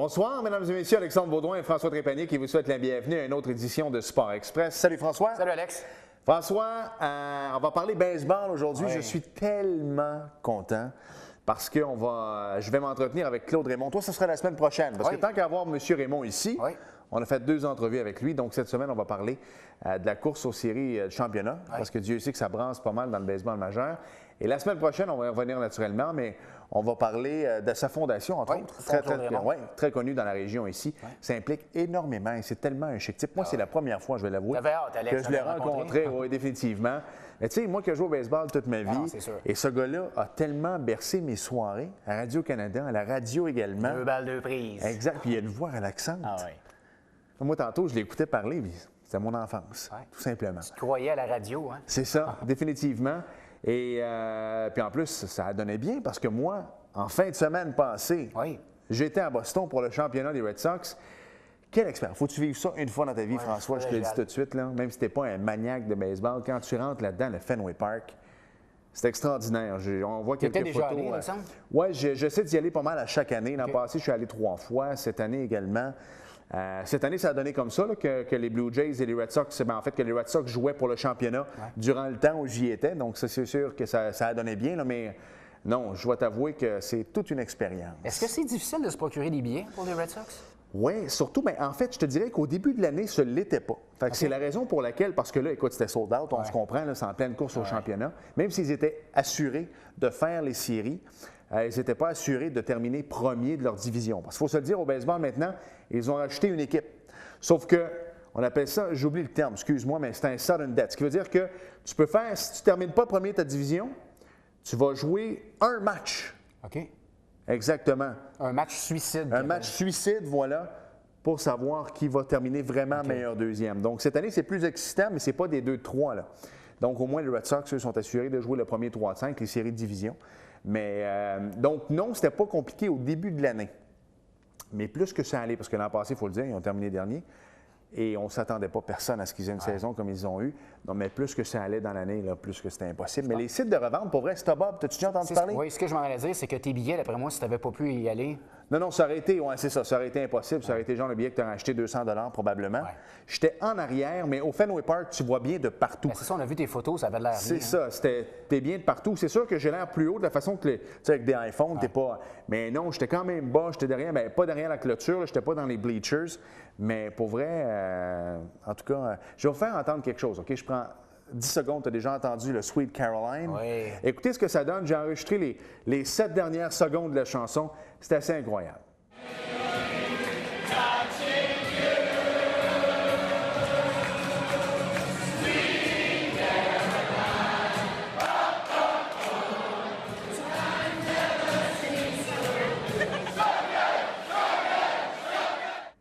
Bonsoir, mesdames et messieurs, Alexandre Baudouin et François Trépanier qui vous souhaitent la bienvenue à une autre édition de Sport Express. Salut François. Salut Alex. François, on va parler baseball aujourd'hui. Oui. Je suis tellement content parce que je vais m'entretenir avec Claude Raymond. Toi, ce sera la semaine prochaine parce que tant qu'à avoir M. Raymond ici, on a fait 2 entrevues avec lui. Donc, cette semaine, on va parler de la course aux séries de championnat parce que Dieu sait que ça brasse pas mal dans le baseball majeur. Et la semaine prochaine, on va y revenir naturellement, mais on va parler de sa fondation, entre autres, très connue dans la région ici. Ça implique énormément et c'est tellement un chic type. Moi, c'est la première fois, je vais l'avouer, que je l'ai rencontré, définitivement. Mais tu sais, moi qui ai joué au baseball toute ma vie, et ce gars-là a tellement bercé mes soirées à Radio-Canada, à la radio également. 2 balles, 2 prises. Exact, puis il a une voix relaxante. Ah oui. Moi, tantôt, je l'écoutais parler, puis c'était mon enfance, tout simplement. Tu croyais à la radio, hein? C'est ça, définitivement. Et puis en plus, ça donnait bien parce que moi, en fin de semaine passée, j'étais à Boston pour le championnat des Red Sox. Quelle expérience! Faut-tu vivre ça une fois dans ta vie, François? Je te le dis tout de suite, là, même si tu n'es pas un maniaque de baseball, quand tu rentres là-dedans, le Fenway Park, c'est extraordinaire. On voit quelques photos. Déjà allé, il me semble? Oui, j'essaie d'y aller pas mal à chaque année. L'an passé, je suis allé 3 fois. Cette année également. Cette année, ça a donné comme ça, là, que les Blue Jays et les Red Sox, en fait, que les Red Sox jouaient pour le championnat durant le temps où j'y étais. Donc, c'est sûr que ça a donné bien, là, mais non, je dois t'avouer que c'est toute une expérience. Est-ce que c'est difficile de se procurer des billets pour les Red Sox? Oui, surtout, mais en fait, je te dirais qu'au début de l'année, ce ne l'était pas. Fait que c'est la raison pour laquelle, parce que là, écoute, c'était sold out, on se comprend, c'est en pleine course au championnat. Même s'ils étaient assurés de faire les séries, ils n'étaient pas assurés de terminer premier de leur division. Parce qu'il faut se le dire, au baseball maintenant, ils ont acheté une équipe. Sauf que, on appelle ça, j'oublie le terme, excuse-moi, mais c'est un sudden death. Ce qui veut dire que tu peux faire, si tu ne termines pas premier de ta division, tu vas jouer un match. OK. Exactement. Un match suicide. Un match suicide, voilà, pour savoir qui va terminer vraiment meilleur deuxième. Donc, cette année, c'est plus excitant, mais ce n'est pas des 2-3, là. Donc, au moins, les Red Sox, eux, sont assurés de jouer le premier 3-5, les séries de division. Mais, donc, non, c'était pas compliqué au début de l'année. Mais plus que ça allait, parce que l'an passé, il faut le dire, ils ont terminé dernier. Et on ne s'attendait pas personne à ce qu'ils aient une saison comme ils ont eu. Non, mais plus que ça allait dans l'année, plus que c'était impossible. Mais les sites de revente, pour vrai, Bob, t'as-tu déjà entendu parler? Oui, ce que je m'en allais dire, c'est que tes billets, d'après moi, si tu n'avais pas pu y aller... Non, ça aurait été, c'est ça, ça aurait été impossible. Ça aurait été genre le billet que tu aurais acheté 200 $ probablement. J'étais en arrière, mais au Fenway Park, tu vois bien de partout. C'est ça, on a vu tes photos, ça avait l'air bien. C'est ça, t'es bien de partout. C'est sûr que j'ai l'air plus haut de la façon que, tu sais, avec des iPhones, t'es pas... Mais non, j'étais quand même bas, j'étais derrière, bien, pas derrière la clôture, j'étais pas dans les bleachers. Mais pour vrai, en tout cas, je vais vous faire entendre quelque chose, OK? Je prends 10 secondes, tu as déjà entendu le Sweet Caroline. Oui. Écoutez ce que ça donne. J'ai enregistré les 7 dernières secondes de la chanson. C'est assez incroyable.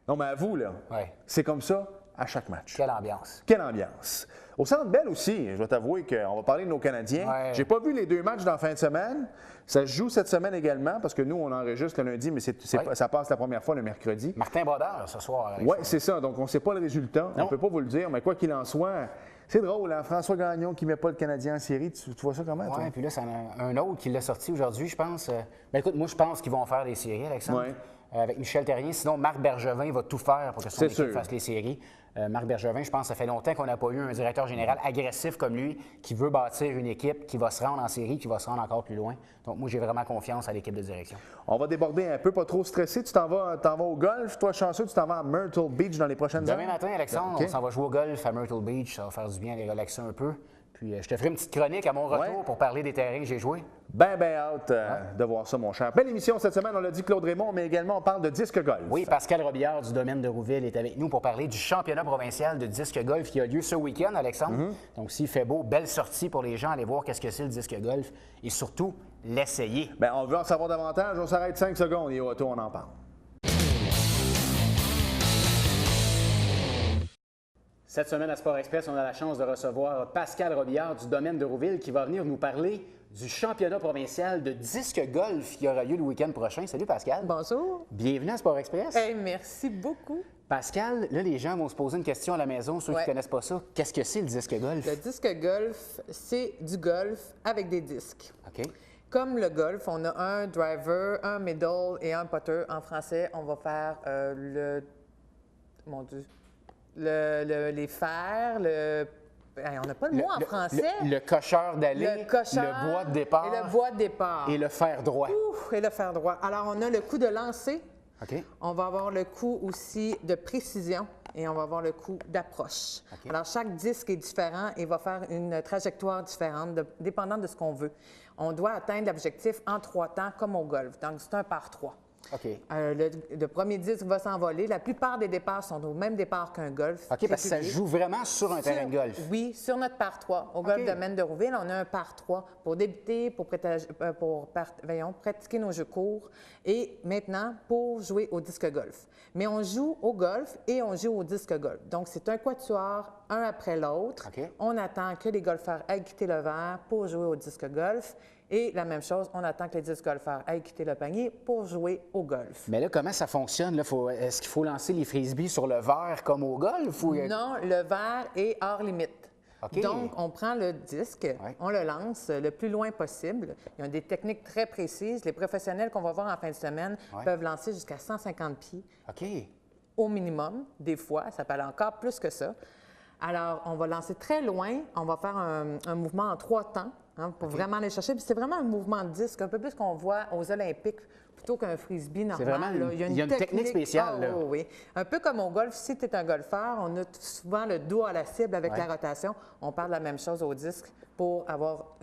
Non, mais à vous, là, c'est comme ça à chaque match. Quelle ambiance. Quelle ambiance. Au Centre Bell aussi, je dois t'avouer qu'on va parler de nos Canadiens. J'ai pas vu les 2 matchs dans la fin de semaine. Ça se joue cette semaine également, parce que nous, on enregistre le lundi, mais ça passe la première fois le mercredi. Martin Brodeur, ce soir. Oui, c'est ça. Donc, on ne sait pas le résultat. On ne peut pas vous le dire, mais quoi qu'il en soit, c'est drôle, hein? François Gagnon qui ne met pas le Canadien en série. Tu vois ça comment, toi? Oui, puis là, c'est un autre qui l'a sorti aujourd'hui, je pense. Ben, écoute, moi, je pense qu'ils vont faire des séries, Alexandre. Avec Michel Terrien. Sinon, Marc Bergevin va tout faire pour que son équipe fasse les séries. Marc Bergevin, je pense que ça fait longtemps qu'on n'a pas eu un directeur général agressif comme lui qui veut bâtir une équipe qui va se rendre en série, qui va se rendre encore plus loin. Donc, moi, j'ai vraiment confiance à l'équipe de direction. On va déborder un peu, pas trop stressé. Tu t'en vas au golf. Toi, chanceux, tu t'en vas à Myrtle Beach dans les prochaines heures? Demain matin, Alexandre, on s'en va jouer au golf à Myrtle Beach. Ça va faire du bien, aller relaxer un peu. Puis, je te ferai une petite chronique à mon retour pour parler des terrains que j'ai joués. Ben hâte de voir ça, mon cher. Belle émission cette semaine, on l'a dit, Claude Raymond, mais également on parle de disque golf. Oui, Pascal Robillard du domaine de Rouville est avec nous pour parler du championnat provincial de disque golf qui a lieu ce week-end, Alexandre. Donc, s'il fait beau, belle sortie pour les gens, aller voir qu'est-ce que c'est le disque golf et surtout, l'essayer. Bien, on veut en savoir davantage, on s'arrête 5 secondes et au retour, on en parle. Cette semaine à Sport Express, on a la chance de recevoir Pascal Robillard du domaine de Rouville qui va venir nous parler du championnat provincial de disque golf qui aura lieu le week-end prochain. Salut Pascal. Bonjour. Bienvenue à Sport Express. Hey, merci beaucoup. Pascal, là, les gens vont se poser une question à la maison, ceux qui ne connaissent pas ça. Qu'est-ce que c'est le disque golf? Le disque golf, c'est du golf avec des disques. OK. Comme le golf, on a un driver, un middle et un putter. En français, on va faire mon Dieu, les fers, on n'a pas de mot en français. Le cocheur d'aller, le bois de départ. Et le bois de départ. Et le fer droit. Et le fer droit. Alors, on a le coup de lancer. OK. On va avoir le coup aussi de précision et on va avoir le coup d'approche. Okay. Alors, chaque disque est différent et va faire une trajectoire différente, dépendant de ce qu'on veut. On doit atteindre l'objectif en 3 temps, comme au golf. Donc, c'est un par 3. OK. Le premier disque va s'envoler. La plupart des départs sont au même départ qu'un golf. OK, parce que ça joue vraiment sur un terrain de golf. Oui, sur notre par 3. Au golf domaine de Rouville, on a un par 3 pour débuter, pour pratiquer nos jeux courts et maintenant pour jouer au disque golf. Mais on joue au golf et on joue au disque golf. Donc, c'est un quatuor, un après l'autre. Okay. On attend que les golfeurs aillent quitter le verre pour jouer au disque golf. Et la même chose, on attend que les disques golfeurs aillent quitter le panier pour jouer au golf. Mais là, comment ça fonctionne? Est-ce qu'il faut lancer les frisbees sur le verre comme au golf? Ou... Non, le verre est hors limite. Okay. Donc, on prend le disque, on le lance le plus loin possible. Il y a des techniques très précises. Les professionnels qu'on va voir en fin de semaine peuvent lancer jusqu'à 150 pieds au minimum. Des fois, ça peut aller encore plus que ça. Alors, on va lancer très loin. On va faire un mouvement en 3 temps. Pour vraiment aller chercher. Puis c'est vraiment un mouvement de disque, un peu plus qu'on voit aux Olympiques, plutôt qu'un frisbee normal. C'est vraiment il y a une technique spéciale. Là. Oui. Un peu comme au golf, si tu es un golfeur, on a souvent le dos à la cible avec la rotation. On parle de la même chose au disque pour avoir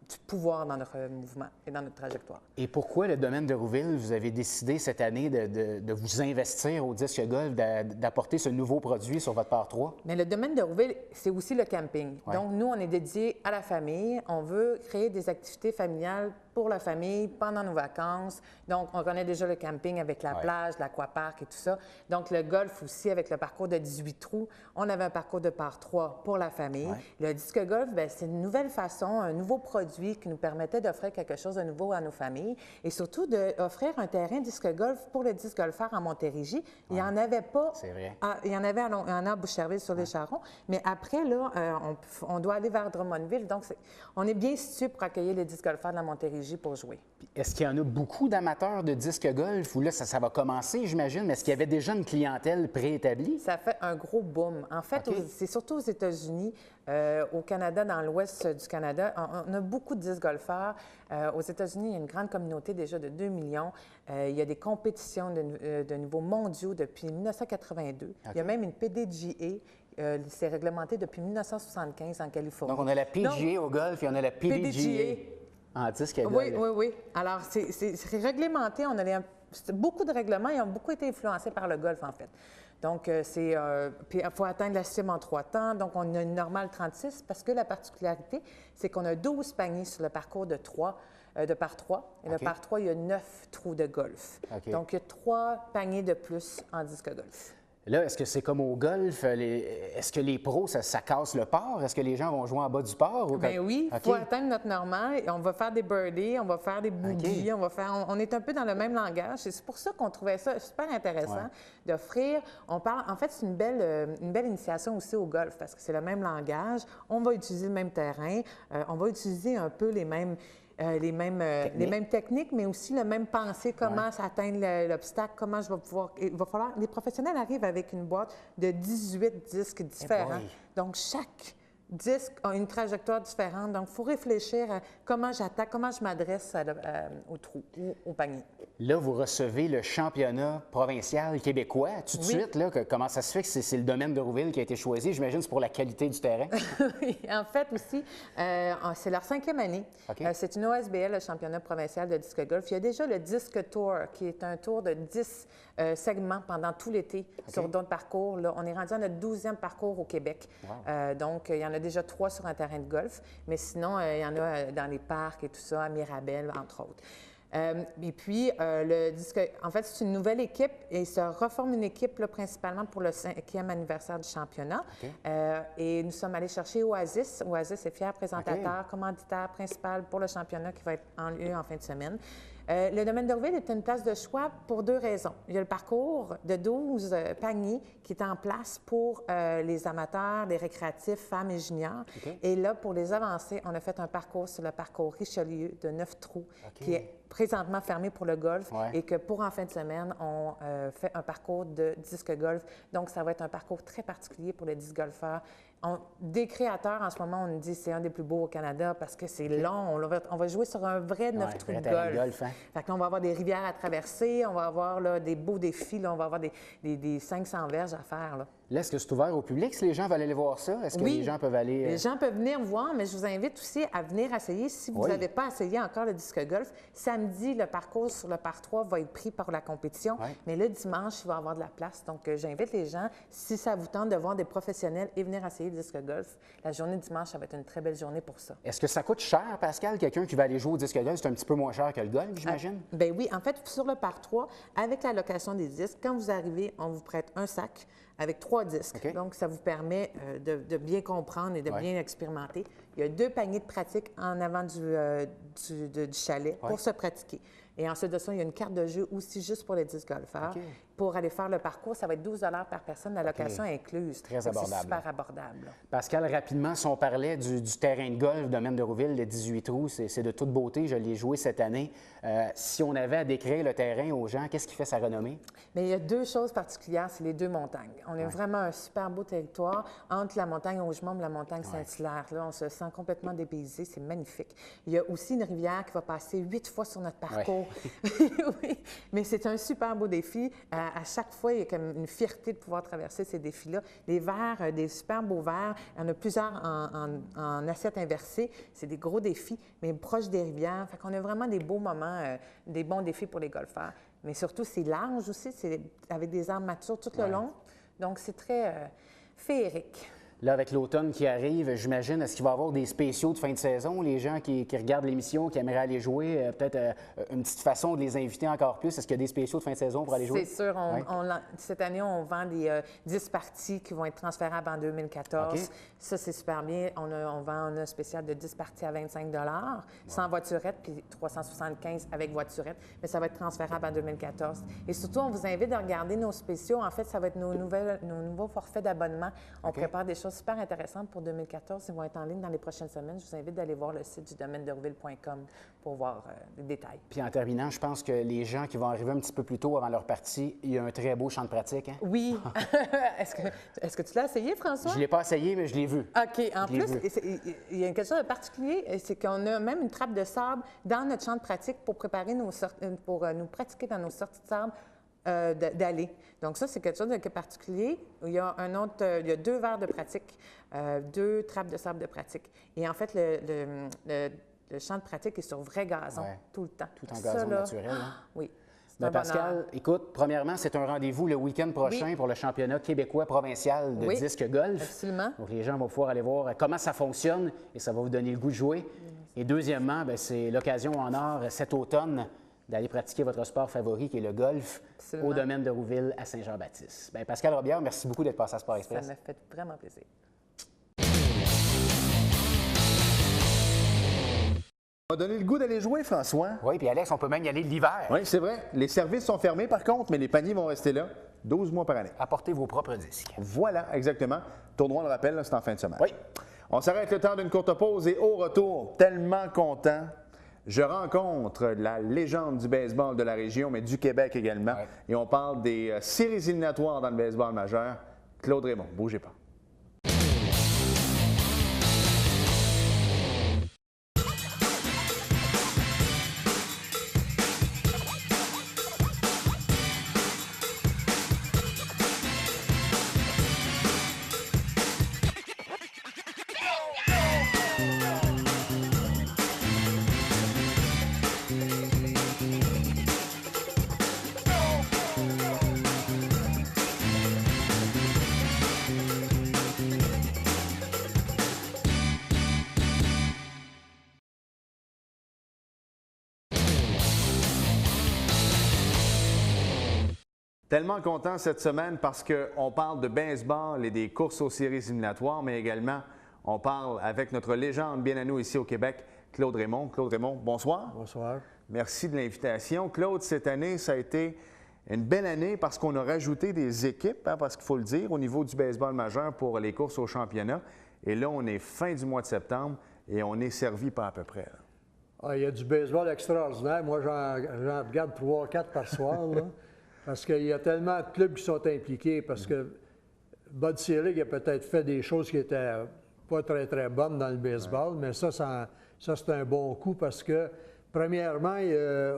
du pouvoir dans notre mouvement et dans notre trajectoire. Et pourquoi le domaine de Rouville, vous avez décidé cette année de vous investir au disque golf, d'apporter ce nouveau produit sur votre par 3? Bien, le domaine de Rouville, c'est aussi le camping. Donc, nous, on est dédié à la famille. On veut créer des activités familiales pour la famille pendant nos vacances. Donc, on connaît déjà le camping avec la plage, l'aquapark et tout ça. Donc, le golf aussi avec le parcours de 18 trous. On avait un parcours de par 3 pour la famille. Le disque golf, bien, c'est une nouvelle façon, un nouveau produit qui nous permettait d'offrir quelque chose de nouveau à nos familles et surtout d'offrir un terrain disque golf pour le disque golfeur en Montérégie. Il n'y en avait pas. C'est vrai. Il y en avait à Boucherville sur les Charrons. Mais après, là, on doit aller vers Drummondville. Donc, on est bien situé pour accueillir les disques golfeurs de la Montérégie pour jouer. Est-ce qu'il y en a beaucoup d'amateurs de disque golf ou là, ça va commencer, j'imagine, mais est-ce qu'il y avait déjà une clientèle préétablie? Ça fait un gros boom. En fait, c'est surtout aux États-Unis, au Canada, dans l'ouest du Canada, on a beaucoup de disques golfeurs. Aux États-Unis, il y a une grande communauté déjà de 2 millions. Il y a des compétitions de niveaux mondiaux depuis 1982. Il y a même une PDGA. C'est réglementé depuis 1975 en Californie. Donc, on a la PGA au golf et on a la PDGA. En disque golf. Oui. Alors, c'est réglementé. On a beaucoup de règlements. Ils ont beaucoup été influencés par le golf, en fait. Donc, puis il faut atteindre la cible en 3 temps. Donc, on a une normale 36 parce que la particularité, c'est qu'on a 12 paniers sur le parcours de par 3. Et le par 3, il y a 9 trous de golf. Donc, il y a 3 paniers de plus en disque golf. Là, est-ce que c'est comme au golf? Est-ce que les pros, ça casse le par? Est-ce que les gens vont jouer en bas du par? Bien oui, il faut atteindre notre normal. On va faire des birdies, on va faire des boogies, on est un peu dans le même langage. C'est pour ça qu'on trouvait ça super intéressant d'offrir. En fait, c'est une belle initiation aussi au golf parce que c'est le même langage. On va utiliser le même terrain. On va utiliser un peu les mêmes techniques, mais aussi la même pensée, comment atteindre l'obstacle, comment je vais pouvoir... Il va falloir... Les professionnels arrivent avec une boîte de 18 disques différents. Donc, chaque disque a une trajectoire différente. Donc, il faut réfléchir à comment j'attaque, comment je m'adresse au trou ou au panier. Là, vous recevez le championnat provincial québécois. Tout de suite, là, comment ça se fait que c'est le domaine de Rouville qui a été choisi? J'imagine que c'est pour la qualité du terrain. Oui, en fait aussi, c'est leur 5e année. C'est une OSBL, le championnat provincial de disque golf. Il y a déjà le Disque Tour, qui est un tour de 10 segments pendant tout l'été sur d'autres parcours. Là, on est rendu à notre 12e parcours au Québec. Donc, il y en a déjà 3 sur un terrain de golf, mais sinon, il y en a dans les parcs et tout ça, à Mirabel, entre autres. Et puis, le disque, en fait, c'est une nouvelle équipe et il se reforme une équipe là, principalement pour le 5e anniversaire du championnat. Et nous sommes allés chercher Oasis. Oasis est fier présentateur, commanditaire principal pour le championnat qui va être en lieu en fin de semaine. Le domaine de Rouville est une place de choix pour 2 raisons. Il y a le parcours de 12 paniers qui est en place pour les amateurs, les récréatifs, femmes et juniors. Okay. Et là, pour les avancés, on a fait un parcours sur le parcours Richelieu de 9 trous qui est présentement fermé pour le golf et que pour en fin de semaine, on fait un parcours de disque golf. Donc, ça va être un parcours très particulier pour les disc golfeurs. Des créateurs, en ce moment, on nous dit que c'est un des plus beaux au Canada parce que c'est long. On va jouer sur un vrai 9 trous de golf. Fait que là, on va avoir des rivières à traverser, on va avoir là, des beaux défis, là, on va avoir des 500 verges à faire. Là, est-ce que c'est ouvert au public si les gens veulent aller voir ça? Est-ce que les gens peuvent aller... Les gens peuvent venir voir, mais je vous invite aussi à venir essayer. Si vous n'avez pas essayé encore le disque golf, samedi, le parcours sur le par 3 va être pris par la compétition, mais le dimanche, il va y avoir de la place. Donc, j'invite les gens, si ça vous tente de voir des professionnels et venir essayer le disque golf, la journée dimanche, ça va être une très belle journée pour ça. Est-ce que ça coûte cher, Pascal? Quelqu'un qui va aller jouer au disque golf, c'est un petit peu moins cher que le golf, j'imagine? Bien oui. En fait, sur le par 3, avec la location des disques, quand vous arrivez, on vous prête un sac avec 3 disques. Okay. Donc, ça vous permet de bien comprendre et de bien expérimenter. Il y a 2 paniers de pratique en avant du chalet pour se pratiquer. Et ensuite de ça, il y a une carte de jeu aussi juste pour les disques golfeurs. Okay. Pour aller faire le parcours, ça va être 12 $ par personne, la location est incluse. Très abordable. C'est super abordable. Pascal, rapidement, si on parlait du terrain de golf domaine de Rouville, le 18 trous, c'est de toute beauté. Je l'ai joué cette année. Si on avait à décrire le terrain aux gens, qu'est-ce qui fait sa renommée? Bien, il y a 2 choses particulières, c'est les 2 montagnes. On a vraiment un super beau territoire entre la montagne Rougemont et la montagne Saint-Hilaire. Là, on se sent complètement dépaysé, c'est magnifique. Il y a aussi une rivière qui va passer 8 fois sur notre parcours. Oui, mais c'est un super beau défi. À chaque fois, il y a comme une fierté de pouvoir traverser ces défis-là. Les verres, des super beaux verres, il y en a plusieurs en assiette inversée. C'est des gros défis, mais proches des rivières. Fait qu'on a vraiment des beaux moments, des bons défis pour les golfeurs. Mais surtout, c'est large aussi, c'est avec des arbres matures tout le long. Donc, c'est très féerique. Là, avec l'automne qui arrive, j'imagine, est-ce qu'il va y avoir des spéciaux de fin de saison? Les gens qui regardent l'émission, qui aimeraient aller jouer, peut-être une petite façon de les inviter encore plus. Est-ce qu'il y a des spéciaux de fin de saison pour aller jouer? C'est sûr. Cette année, on vend des 10 parties qui vont être transférables en 2014. Okay. Ça, c'est super bien. On a un spécial de 10 parties à 25 $, sans voiturette, puis 375 avec voiturette. Mais ça va être transférable en 2014. Et surtout, on vous invite à regarder nos spéciaux. En fait, ça va être nos nouveaux forfaits d'abonnement. On prépare des choses super intéressantes pour 2014. Ils vont être en ligne dans les prochaines semaines. Je vous invite d'aller voir le site du domaine de Rouville.com pour voir les détails. Puis en terminant, je pense que les gens qui vont arriver un petit peu plus tôt avant leur partie, il y a un très beau champ de pratique. Hein? Oui. Est-ce que tu l'as essayé, François? Je ne l'ai pas essayé, mais je l'ai vu. OK. En plus, il y a quelque chose de particulier, c'est qu'on a même une trappe de sable dans notre champ de pratique pour préparer pour nous pratiquer dans nos sorties de sable. D'aller. Donc ça, c'est quelque chose de particulier. Il y a il y a 2 verres de pratique, 2 trappes de sable de pratique. Et en fait, le champ de pratique est sur vrai gazon tout le temps. Tout en gazon naturel. Hein? Oui. Bien, Pascal, écoute, premièrement, c'est un rendez-vous le week-end prochain pour le championnat québécois provincial de disque golf. Absolument. Donc, les gens vont pouvoir aller voir comment ça fonctionne et ça va vous donner le goût de jouer. Et deuxièmement, c'est l'occasion en or cet automne d'aller pratiquer votre sport favori, qui est le golf, au domaine de Rouville à Saint-Jean-Baptiste. Bien, Pascal Robillard, merci beaucoup d'être passé à Sport Express. Ça m'a fait vraiment plaisir. On va donner le goût d'aller jouer, François. Oui, puis Alex, on peut même y aller l'hiver. Oui, c'est vrai. Les services sont fermés, par contre, mais les paniers vont rester là 12 mois par année. Apportez vos propres disques. Voilà, exactement. Tournoi, on le rappelle, c'est en fin de semaine. Oui. On s'arrête le temps d'une courte pause et au retour, tellement content. Je rencontre la légende du baseball de la région, mais du Québec également. Ouais. Et on parle des séries éliminatoires dans le baseball majeur. Claude Raymond, bougez pas. Tellement content cette semaine parce qu'on parle de baseball et des courses aux séries éliminatoires, mais également on parle avec notre légende bien à nous ici au Québec, Claude Raymond. Claude Raymond, bonsoir. Bonsoir. Merci de l'invitation. Claude, cette année, ça a été une belle année parce qu'on a rajouté des équipes, hein, parce qu'il faut le dire, au niveau du baseball majeur pour les courses au championnat. Et là, on est fin du mois de septembre et on est servi pas à peu près. Ah, il y a du baseball extraordinaire. Moi, j'en regarde 3-4 par soir, là, parce qu'il y a tellement de clubs qui sont impliqués. Parce que Bud Selig a peut-être fait des choses qui n'étaient pas très, très bonnes dans le baseball, mais ça c'est un bon coup parce que, premièrement,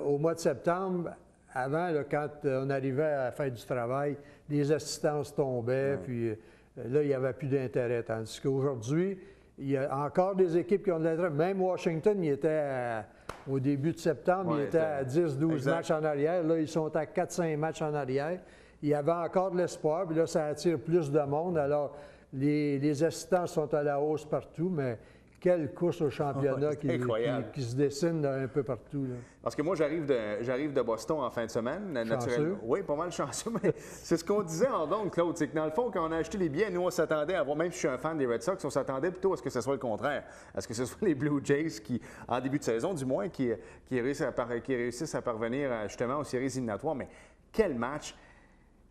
au mois de septembre, avant, là, quand on arrivait à faire du travail, les assistances tombaient, puis là, il n'y avait plus d'intérêt. Tandis qu'aujourd'hui, il y a encore des équipes qui ont de l'intérêt. Même Washington, il était au début de septembre, il était à 10-12 matchs en arrière. Là, ils sont à 4-5 matchs en arrière. Il y avait encore de l'espoir, puis là, ça attire plus de monde. Alors, les assistants sont à la hausse partout, mais quelle course au championnat qui se dessine un peu partout. Là. Parce que moi, j'arrive de Boston en fin de semaine. Chanceux. Oui, pas mal chanceux, mais c'est ce qu'on disait en donc, Claude, c'est que dans le fond, quand on a acheté les billets, nous, on s'attendait à voir, même si je suis un fan des Red Sox, on s'attendait plutôt à ce que ce soit le contraire. À ce que ce soit les Blue Jays qui, en début de saison, du moins, qui réussissent à parvenir justement aux séries éliminatoires. Mais quel match!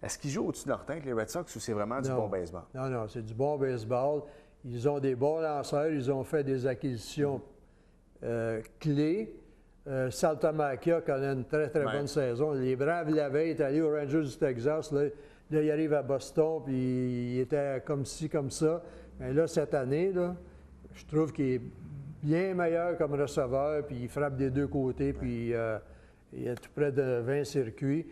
Est-ce qu'ils jouent au-dessus de leur tête, les Red Sox, ou c'est vraiment du bon baseball? Non, c'est du bon baseball. Ils ont des bons lanceurs, ils ont fait des acquisitions clés. Saltalamacchia connaît une très, très bonne saison. Les Braves l'avaient, est allé aux Rangers du Texas. Là, il arrive à Boston, puis il était comme ci, comme ça. Mais là, cette année, là, je trouve qu'il est bien meilleur comme receveur, puis il frappe des deux côtés, puis il a tout près de 20 circuits.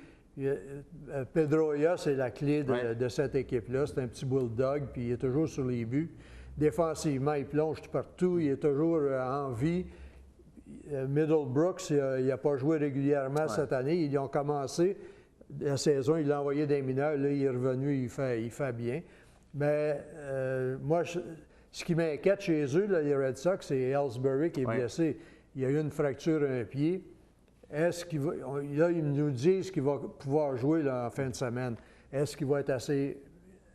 Pedroia, c'est la clé de cette équipe-là. C'est un petit bulldog, puis il est toujours sur les buts. Défensivement, il plonge partout, il est toujours en vie. Middlebrooks, il n'a pas joué régulièrement cette année. Ils ont commencé la saison, il l'a envoyé des mineurs. Là, il est revenu, il fait bien. Mais moi, ce qui m'inquiète chez eux, là, les Red Sox, c'est Ellsbury qui est blessé. Il a eu une fracture à un pied. Est-ce qu'il va. Là, ils nous disent qu'il va pouvoir jouer là, en fin de semaine. Est-ce qu'il va être assez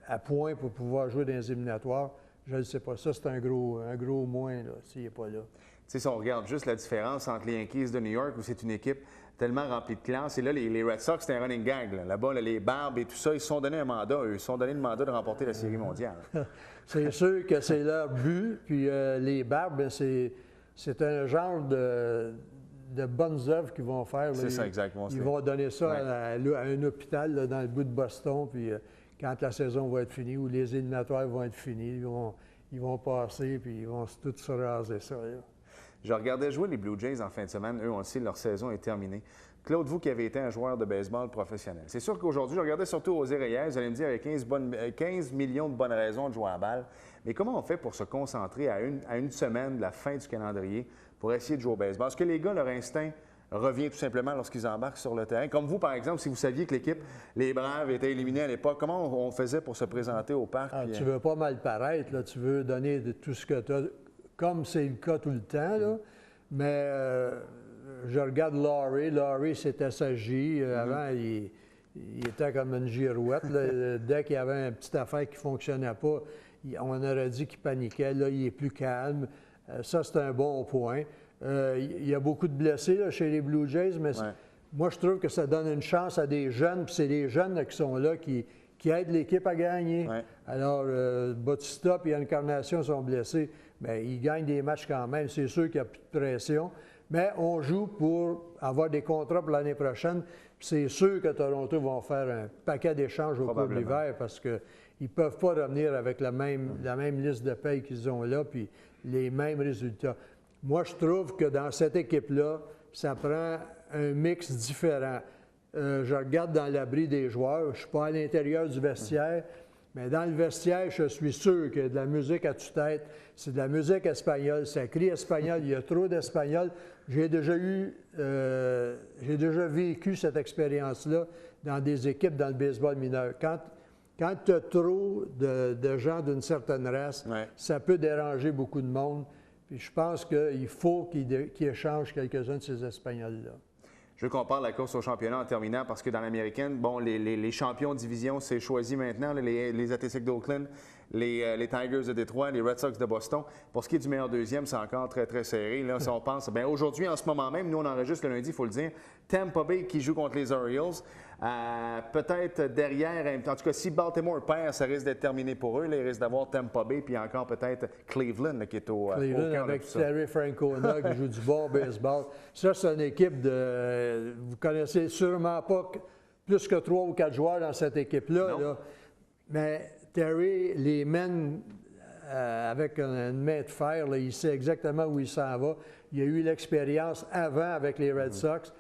à point pour pouvoir jouer dans les éliminatoires? Je ne sais pas. Ça, c'est un gros moins s'il n'est pas là. Tu sais, si on regarde juste la différence entre les Yankees de New York, où c'est une équipe tellement remplie de classe, et là, les Red Sox, c'est un running gag. Là-bas, là, les Barbes et tout ça, ils se sont donné un mandat. Ils se sont donné le mandat de remporter la Série mondiale. C'est sûr que c'est leur but. Puis les Barbes, c'est un genre de bonnes œuvres qu'ils vont faire. C'est ça, exactement. Ils vont donner ça à un hôpital là, dans le bout de Boston. Puis quand la saison va être finie ou les éliminatoires vont être finis, ils vont passer puis ils vont tous se raser ça. Là. Je regardais jouer les Blue Jays en fin de semaine. Eux, on le sait, leur saison est terminée. Claude, vous qui avez été un joueur de baseball professionnel, c'est sûr qu'aujourd'hui, je regardais surtout José Reyes, vous allez me dire, il y a 15 millions de bonnes raisons de jouer à la balle. Mais comment on fait pour se concentrer à une semaine de la fin du calendrier pour essayer de jouer au baseball? Est-ce que les gars, leur instinct revient tout simplement lorsqu'ils embarquent sur le terrain? Comme vous, par exemple, si vous saviez que l'équipe, les Braves, était éliminée à l'époque, comment on faisait pour se présenter au parc? Tu veux pas mal paraître, là. Tu veux donner de tout ce que tu as, comme c'est le cas tout le temps, là. Mais je regarde Laurie. Laurie, c'était sa J. Avant, il était comme une girouette. Là. Dès qu'il y avait une petite affaire qui ne fonctionnait pas, on aurait dit qu'il paniquait. Là, il est plus calme. Ça, c'est un bon point. Il y a beaucoup de blessés là, chez les Blue Jays, mais moi, je trouve que ça donne une chance à des jeunes. Puis c'est les jeunes là, qui sont là qui aident l'équipe à gagner. Ouais. Alors, Bautista et Encarnacion sont blessés. Bien, ils gagnent des matchs quand même. C'est sûr qu'il n'y a plus de pression. Mais on joue pour avoir des contrats pour l'année prochaine. Puis c'est sûr que Toronto vont faire un paquet d'échanges au cours de l'hiver parce qu'ils ne peuvent pas revenir avec la même liste de paye qu'ils ont là puis les mêmes résultats. Moi, je trouve que dans cette équipe-là, ça prend un mix différent. Je regarde dans l'abri des joueurs. Je ne suis pas à l'intérieur du vestiaire. Mais dans le vestiaire, je suis sûr qu'il y a de la musique à tue-tête. C'est de la musique espagnole. Ça crie espagnol. Il y a trop d'espagnol. J'ai déjà vécu cette expérience-là dans des équipes dans le baseball mineur. Quand tu as trop de gens d'une certaine race, ça peut déranger beaucoup de monde. Puis je pense qu'il faut qu'ils échangent quelques-uns de ces Espagnols-là. Je veux qu'on parle de la course au championnat en terminant parce que dans l'américaine, bon, les champions de division, c'est choisi maintenant, les Athletics d'Oakland les Tigers de Détroit, les Red Sox de Boston. Pour ce qui est du meilleur deuxième, c'est encore très, très serré. Là, si on pense, bien, aujourd'hui, en ce moment même, nous, on enregistre le lundi, il faut le dire, Tampa Bay qui joue contre les Orioles. Peut-être derrière, en tout cas, si Baltimore perd, ça risque d'être terminé pour eux. Là, il risque d'avoir Tampa Bay, puis encore peut-être Cleveland là, qui est au cœur avec de tout ça. Terry Francona qui joue du bon baseball. Ça, c'est une équipe de... Vous connaissez sûrement pas plus que 3 ou 4 joueurs dans cette équipe-là. Là. Mais Terry les mène avec une main de fer. Là. Il sait exactement où il s'en va. Il a eu l'expérience avant avec les Red Sox.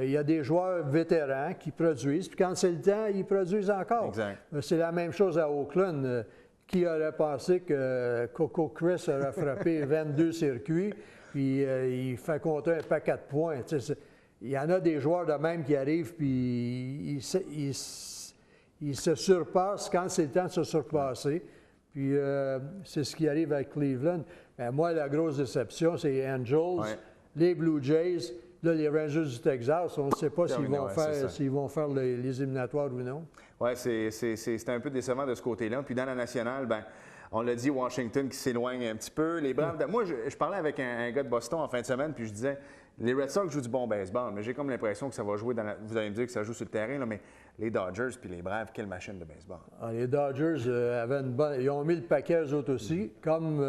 Il y a des joueurs vétérans qui produisent, puis quand c'est le temps, ils produisent encore. Exact. C'est la même chose à Oakland. Qui aurait pensé que Coco Chris aurait frappé 22 circuits, puis il fait compter un paquet de points. Il y en a des joueurs de même qui arrivent, puis ils se surpassent quand c'est le temps de se surpasser. Puis c'est ce qui arrive avec Cleveland. Mais moi, la grosse déception, c'est les Angels, les Blue Jays. Là, les Rangers du Texas, on ne sait pas s'ils vont faire les éliminatoires ou non. Oui, c'est un peu décevant de ce côté-là. Puis dans la nationale, bien, on l'a dit, Washington qui s'éloigne un petit peu. Les Braves, moi, je parlais avec un gars de Boston en fin de semaine, puis je disais, les Red Sox jouent du bon baseball, mais j'ai comme l'impression que ça va jouer vous allez me dire que ça joue sur le terrain, là, mais les Dodgers puis les Braves, quelle machine de baseball. Les Dodgers avaient une bonne... Ils ont mis le paquet, eux autres aussi, comme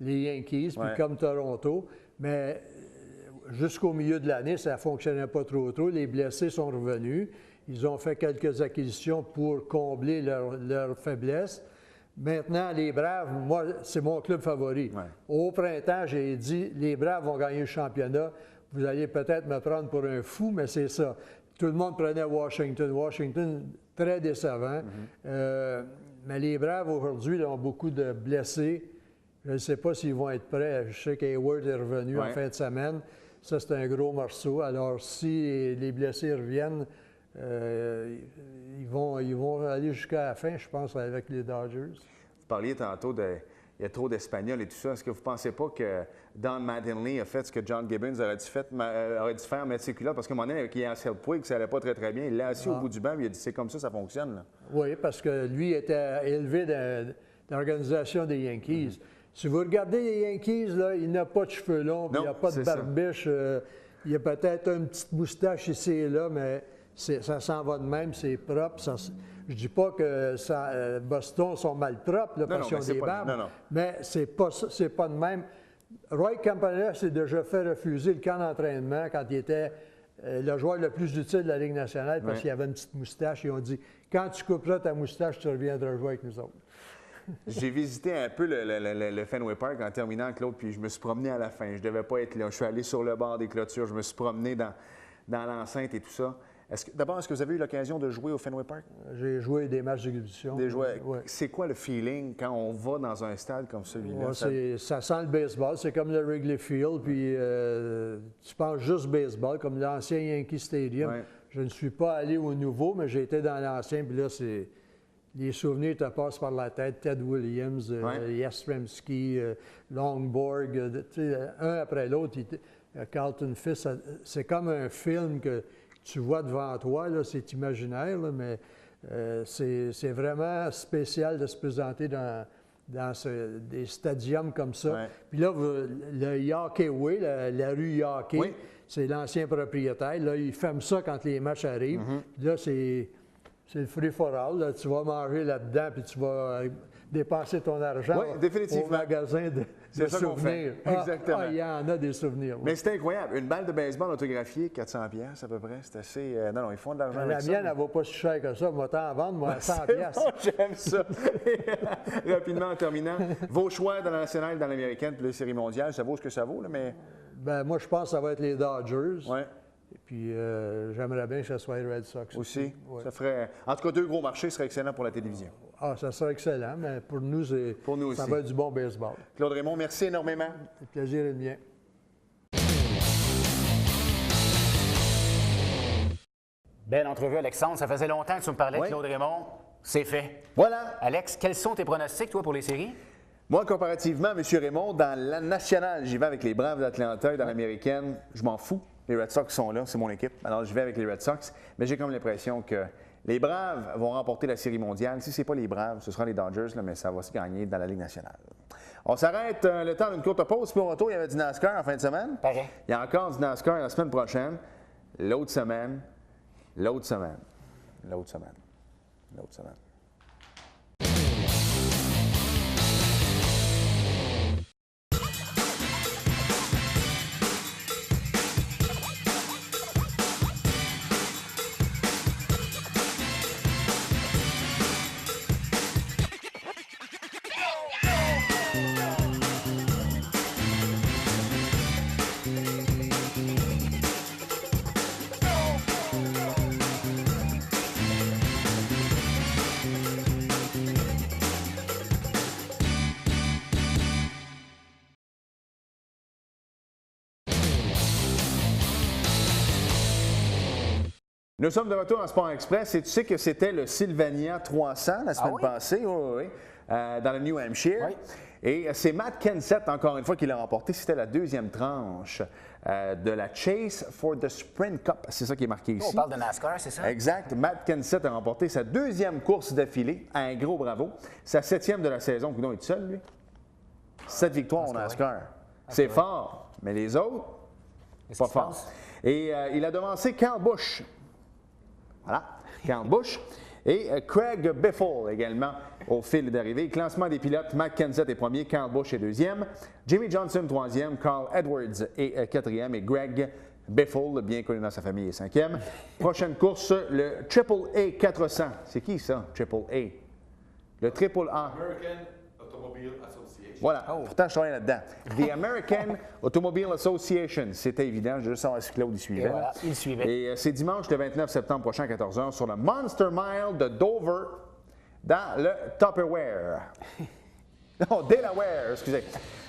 les Yankees, puis comme Toronto, mais... Jusqu'au milieu de l'année, ça ne fonctionnait pas trop. Les blessés sont revenus. Ils ont fait quelques acquisitions pour combler leur faiblesse. Maintenant, les Braves, moi, c'est mon club favori. Ouais. Au printemps, j'ai dit, les Braves vont gagner le championnat. Vous allez peut-être me prendre pour un fou, mais c'est ça. Tout le monde prenait Washington. Washington, très décevant. Mais les Braves, aujourd'hui, ont beaucoup de blessés. Je ne sais pas s'ils vont être prêts. Je sais qu'Hayward est revenu en fin de semaine. Ça, c'est un gros morceau. Alors, si les blessés reviennent, ils vont aller jusqu'à la fin, je pense, avec les Dodgers. Vous parliez tantôt il y a trop d'Espagnols et tout ça. Est-ce que vous ne pensez pas que Don Mattingly a fait ce que John Gibbons aurait dû faire, mettre ses culottes? Parce qu'à un moment donné, avec Ian Selpwig, ça n'allait pas très, très bien. Il l'a assis au bout du banc, il a dit, c'est comme ça fonctionne. Là. Oui, parce que lui était élevé dans l'organisation des Yankees. Si vous regardez les Yankees, là, il n'a pas de cheveux longs, il n'y a pas de barbiche. Il y a peut-être une petite moustache ici et là, mais ça s'en va de même, c'est propre. Je ne dis pas que Boston sont malpropres parce qu'ils ont des barbes, mais c'est pas de même. Roy Campanella s'est déjà fait refuser le camp d'entraînement quand il était le joueur le plus utile de la Ligue nationale parce qu'il avait une petite moustache. Ils ont dit, quand tu couperas ta moustache, tu reviendras jouer avec nous autres. J'ai visité un peu le Fenway Park en terminant, Claude, puis je me suis promené à la fin. Je ne devais pas être là. Je suis allé sur le bord des clôtures. Je me suis promené dans l'enceinte et tout ça. D'abord, est-ce que vous avez eu l'occasion de jouer au Fenway Park? J'ai joué des matchs d'exhibition. C'est quoi le feeling quand on va dans un stade comme celui-là? Ça sent le baseball. C'est comme le Wrigley Field. Puis tu penses juste baseball, comme l'ancien Yankee Stadium. Ouais. Je ne suis pas allé au nouveau, mais j'ai été dans l'ancien. Puis là, les souvenirs te passent par la tête. Ted Williams, Yastrzemski, Longborg, un après l'autre. Carlton Fisk, c'est comme un film que tu vois devant toi. C'est imaginaire, là, mais c'est vraiment spécial de se présenter dans des stadiums comme ça. Ouais. Puis là, le Yockey Way, la rue Yockey, c'est l'ancien propriétaire. Là, il ferme ça quand les matchs arrivent. Puis là, c'est le free-for-all. Là. Tu vas manger là-dedans, puis tu vas dépenser ton argent au magasin de souvenirs. Exactement. Il y en a des souvenirs. Mais c'est incroyable. Une balle de baseball autographiée, 400$ à peu près. C'est assez... non, ils font de l'argent avec ça. La mienne, elle ne vaut pas si cher que ça. Moi, t'en vendre, moi, à 100$. Bon, j'aime ça. Rapidement, en terminant, vos choix dans la nationale, dans l'américaine, puis les séries mondiales, ça vaut ce que ça vaut, là, mais... Moi, je pense que ça va être les Dodgers. Ouais. Et puis, j'aimerais bien que ce soit les Red Sox. Aussi? Ça ferait... En tout cas, 2 gros marchés seraient excellents pour la télévision. Ah, ça serait excellent, mais pour nous, ça va être du bon baseball. Claude Raymond, merci énormément. Le plaisir est le mien. Belle entrevue, Alexandre. Ça faisait longtemps que tu me parlais de Claude Raymond. C'est fait. Voilà. Alex, quels sont tes pronostics, toi, pour les séries? Moi, comparativement, M. Raymond, dans la nationale, j'y vais avec les Braves d'Atlanta et dans l'américaine, je m'en fous. Les Red Sox sont là, c'est mon équipe. Alors, je vais avec les Red Sox, mais j'ai comme l'impression que Les Braves vont remporter la Série mondiale. Si ce n'est pas les Braves, ce sera les Dodgers, là, mais ça va se gagner dans la Ligue nationale. On s'arrête le temps d'une courte pause. Puis au retour, il y avait du NASCAR en fin de semaine. Pareil. Il y a encore du NASCAR la semaine prochaine. L'autre semaine. L'autre semaine. L'autre semaine. L'autre semaine. Nous sommes de retour en Sport Express et tu sais que c'était le Sylvania 300 la semaine passée, dans le New Hampshire. Oui. Et c'est Matt Kenseth, encore une fois, qui l'a remporté. C'était la deuxième tranche de la Chase for the Sprint Cup. C'est ça qui est marqué ici. On parle de NASCAR, c'est ça? Exact. Matt Kenseth a remporté sa deuxième course d'affilée. Un gros bravo. Sa 7e de la saison. Coudonc, il est seul, lui? 7 victoires au NASCAR. C'est fort. Mais les autres, pas fort. Et il a devancé Kyle Busch. Voilà, Kyle Busch. Et Craig Biffle également au fil d'arrivée. Classement des pilotes, Matt Kenseth est premier, Kyle Busch est deuxième, Jimmy Johnson troisième, Carl Edwards est quatrième et Greg Biffle, bien connu dans sa famille, est cinquième. Prochaine course, le Triple A 400. C'est qui ça, Triple A? Le Triple A. American Automobile Association. Voilà, pourtant je travaille là-dedans. The American Automobile Association. C'était évident, je veux juste savoir si Claude y suivait. Et voilà, il suivait. Et c'est dimanche le 29 septembre prochain à 14h sur le Monster Mile de Dover dans le Tupperware. Non, Delaware, excusez.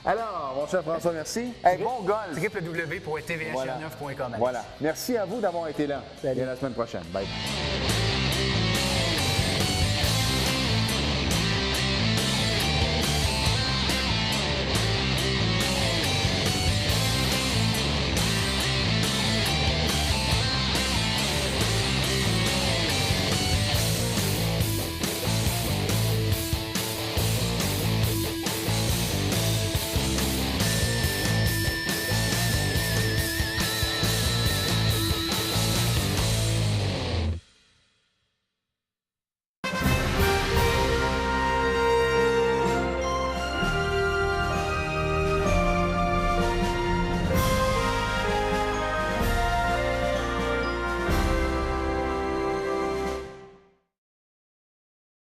Alors, mon cher François, merci. Hey, bon golf. www.tvh9.com. Voilà. Merci à vous d'avoir été là. Salut. Et à la semaine prochaine. Bye.